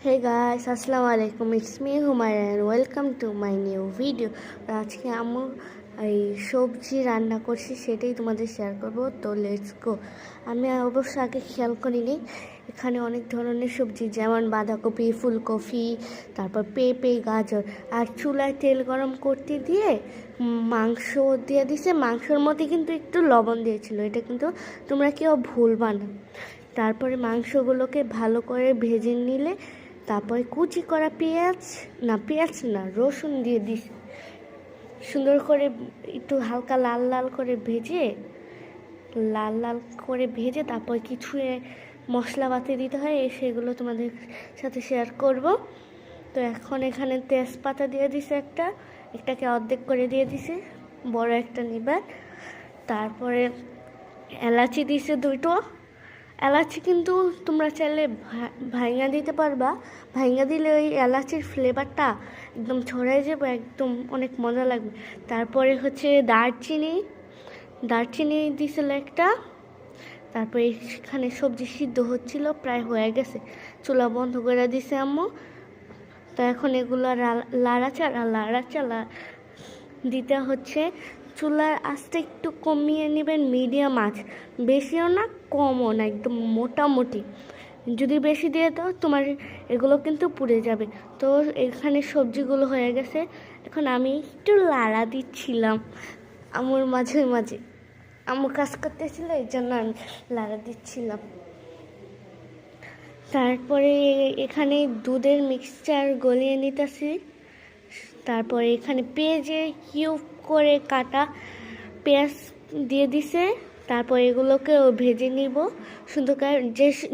Hey guys, Assalamu alaikum. It's me Humayra and welcome to my new video. আজকে আমি এই সবজি রান্না করছি সেটাই তোমাদের শেয়ার করব। তো লেটস গো। আমি অবশ্য আগে খেয়াল করিনি এখানে অনেক ধরনের সবজি যেমন বাঁধাকপি, ফুলকপি, তারপর পেঁপে, গাজর আর চুলায় তেল গরম করতে দিয়ে মাংস দিয়ে দিছে। মাংসের মধ্যে কিন্তু একটু লবণ দিয়েছিল, এটা কিন্তু তোমরা কেউ ভুলবা না। তারপরে মাংসগুলোকে ভালো করে ভেজে নিলে তারপরে কুচি করা পেঁয়াজ না রসুন দিয়ে দিস, সুন্দর করে একটু হালকা লাল লাল করে ভেজে তারপর কিছু মশলাপাতি দিতে হয়, সেগুলো তোমাদের সাথে শেয়ার করব। তো এখন এখানে তেজপাতা দিয়ে দিছে, একটাকে অর্ধেক করে দিয়ে দিছে, বড় একটা নিবার। তারপরে এলাচি দিছে দুটো। এলাচি কিন্তু তোমরা চাইলে ভাঙা দিতে পারবা, ভাঙা দিলে ওই এলাচির ফ্লেভারটা একদম ছড়াই যাবে, একদম অনেক মজা লাগবে। তারপরে হচ্ছে দারচিনি দিছিল একটা। তারপরে এখানে সবজি সিদ্ধ হচ্ছিল, প্রায় হয়ে গেছে, চুলা বন্ধ করে দিছে আম্মু। তো এখন এগুলো লাড়াচাড়া দিতে হচ্ছে। চুলার আঁচটা একটু কমিয়ে নেবেন, মিডিয়াম আঁচ, বেশিও না কমও না, একদম মোটামুটি। যদি বেশি দিয়ে দাও তোমার এগুলো কিন্তু পুড়ে যাবে। তো এখানে সবজিগুলো হয়ে গেছে, এখন আমি একটু লাড়া দিচ্ছিলাম আমার মাঝে মাঝে, আম্মু কাজ করতেছিল এই জন্য আমি লাড়া দিচ্ছিলাম। তারপরে এখানে দুধের মিক্সচার গলিয়ে নিতেছি। তারপরে এখানে পেঁয়াজের কিউব করে কাটা পেঁয়াজ দিয়ে দিছে। তারপর এগুলোকেও ভেজে নিব সুন্দর করে।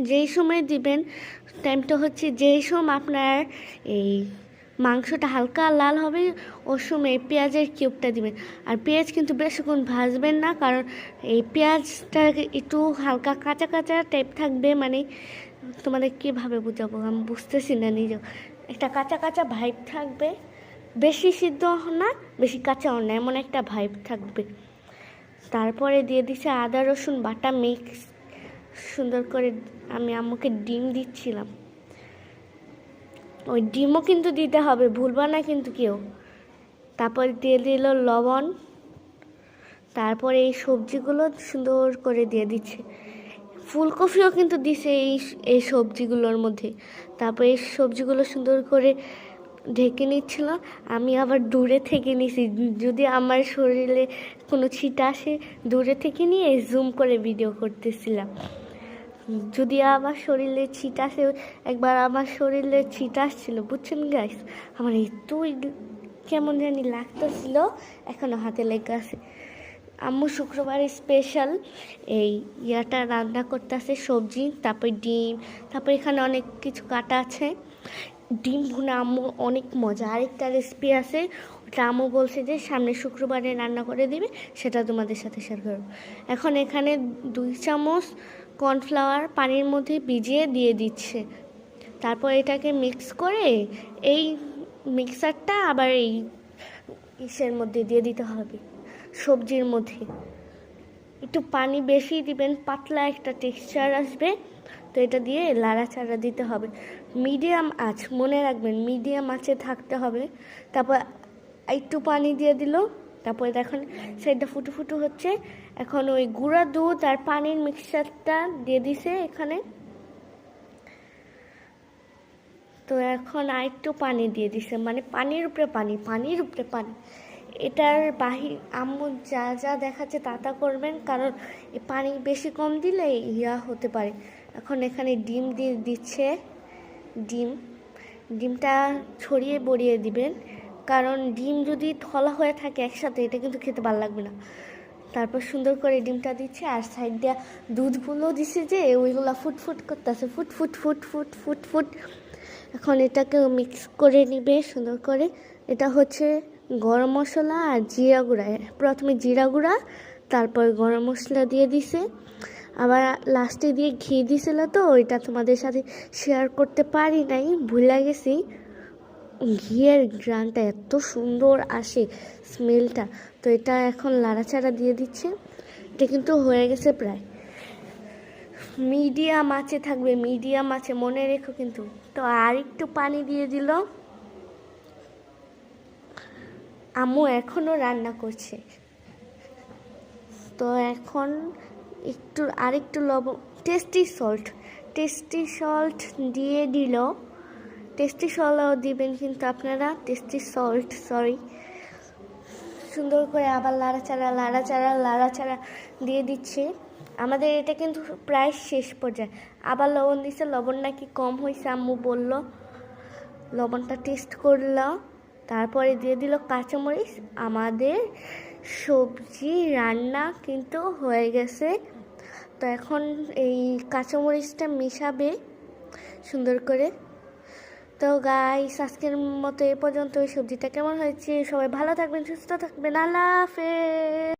যেই সময় দিবেন টাইমটা হচ্ছে যেই সময় আপনার এই মাংসটা হালকা লাল হবে ওর সময় পেঁয়াজের কিউবটা দিবেন। আর পেঁয়াজ কিন্তু বেশিক্ষণ ভাজবেন না, কারণ এই পেঁয়াজটা একটু হালকা কাঁচা কাঁচা টাইপ থাকবে, মানে তোমাদের কীভাবে বোঝাবো আমি বুঝতেছি না নিজেও, একটা কাঁচা কাঁচা ভাইব থাকবে, বেশি সিদ্ধ না বেশি কাঁচাও না, এমন একটা ভাইব থাকবে। তারপরে দিয়ে দিছে আদা রসুন বাটা মিক্স সুন্দর করে। আমি আম্মুকে ডিম দিচ্ছিলাম, ওই ডিমও কিন্তু দিতে হবে, ভুলবা না কিন্তু কেউ। তারপর দিয়ে দিল লবণ। তারপরে এই সবজিগুলো সুন্দর করে দিয়ে দিচ্ছে, ফুলকপিও কিন্তু দিছে এই সবজিগুলোর মধ্যে। তারপর এই সবজিগুলো সুন্দর করে ঢেকে নিচ্ছিল। আমি আবার দূরে থেকে নিছি, যদি আমার শরীরে কোনো ছিটা আসে দূরে থেকে নিয়ে জুম করে ভিডিও করতেছিলাম। যদি আমার শরীরে ছিটা আসে, একবার আমার শরীরে ছিটা আসছিল বুঝছেন গাইস, আমার এতই কেমন জানি লাগতেছিল, এখনও হাতে লেগে আছে। আম্মু শুক্রবারে স্পেশাল এই ইয়াটা রান্না করতেছে, সবজি, তারপর ডিম, তারপর এখানে অনেক কিছু কাটা আছে। ডিম ভুনা আম্মু অনেক মজা, আরেকটা রেসিপি আছে, ওটা আম্মু বলছে যে সামনে শুক্রবারে রান্না করে দিবে, সেটা তোমাদের সাথে শেয়ার করব। এখন এখানে 2 চামচ কর্নফ্লাওয়ার পানির মধ্যে ভিজিয়ে দিয়ে দিচ্ছে। তারপর এটাকে মিক্স করে এই মিক্সারটা আবার এই ইসের মধ্যে দিয়ে দিতে হবে, সবজির মধ্যে। একটু পানি বেশি দিবেন, পাতলা একটা টেক্সচার আসবে। তো এটা দিয়ে লাড়াচাড়া দিতে হবে, মিডিয়াম আঁচ, মনে রাখবেন মিডিয়াম আঁচে থাকতে হবে। তারপর একটু পানি দিয়ে দিল, তারপরে দেখুন সেটা ফুটু হচ্ছে। এখন ওই গুঁড়া দুধ আর পানির মিক্সচারটা দিয়ে দিছে এখানে। তো এখন আর একটু পানি দিয়ে দিছে, মানে পানির উপরে পানি। এটার বাহির আম্মু যা যা দেখাচ্ছে তা করবেন, কারণ এই পানি বেশি কম দিলে ইয়া হতে পারে। এখন এখানে ডিম দিয়ে দিচ্ছে, ডিমটা ছড়িয়ে বড়িয়ে দিবেন, কারণ ডিম যদি থলা হয়ে থাকে একসাথে এটা কিন্তু খেতে ভালো লাগবে না। তারপর সুন্দর করে ডিমটা দিচ্ছে, আর সাইড দিয়ে দুধগুলো দিচ্ছে যে ওইগুলো ফুটফুট করতেছে, ফুট। এখন এটাকে মিক্স করে নিবে সুন্দর করে। এটা হচ্ছে গরম মশলা আর জিরা গুঁড়া, প্রথমে জিরা গুঁড়া তারপর গরম মশলা দিয়ে দিছে, আবার লাস্টে দিয়ে ঘি দিছিল। তো ওইটা তোমাদের সাথে শেয়ার করতে পারি নাই, ভুলে গেছি। ঘিয়ের গ্রানটা এত সুন্দর আসে, স্মেলটা। তো এটা এখন লাড়াচাড়া দিয়ে দিচ্ছে, এটা কিন্তু হয়ে গেছে প্রায়। মিডিয়াম আঁচে থাকবে, মিডিয়াম আঁচে মনে রেখো কিন্তু। তো আর একটু পানি দিয়ে দিল। আম্মু এখনও রান্না করছে। তো এখন আরেকটু লবণ, টেস্টি সল্ট দিয়ে দিল। টেস্টি সল্টও দিবেন কিন্তু আপনারা, টেস্টি সল্ট, সরি। সুন্দর করে আবার লাড়াচাড়া দিয়ে দিচ্ছে। আমাদের এটা কিন্তু প্রায় শেষ পর্যায়ে। আবার লবণ দিচ্ছে, লবণ নাকি কম হয়েছে আম্মু বলল। লবণটা টেস্ট করলো, তারপরে দিয়ে দিল কাঁচামরিচ। আমাদের সবজি রান্না কিন্তু হয়ে গেছে। তো এখন এই কাঁচামরিচটা মেশাবে সুন্দর করে। তো গাইস, আজকের মতো এ পর্যন্ত। সবজিটা কেমন হয়েছে? সবাই ভালো থাকবেন, সুস্থ থাকবেন। আল্লাহ হাফেজ।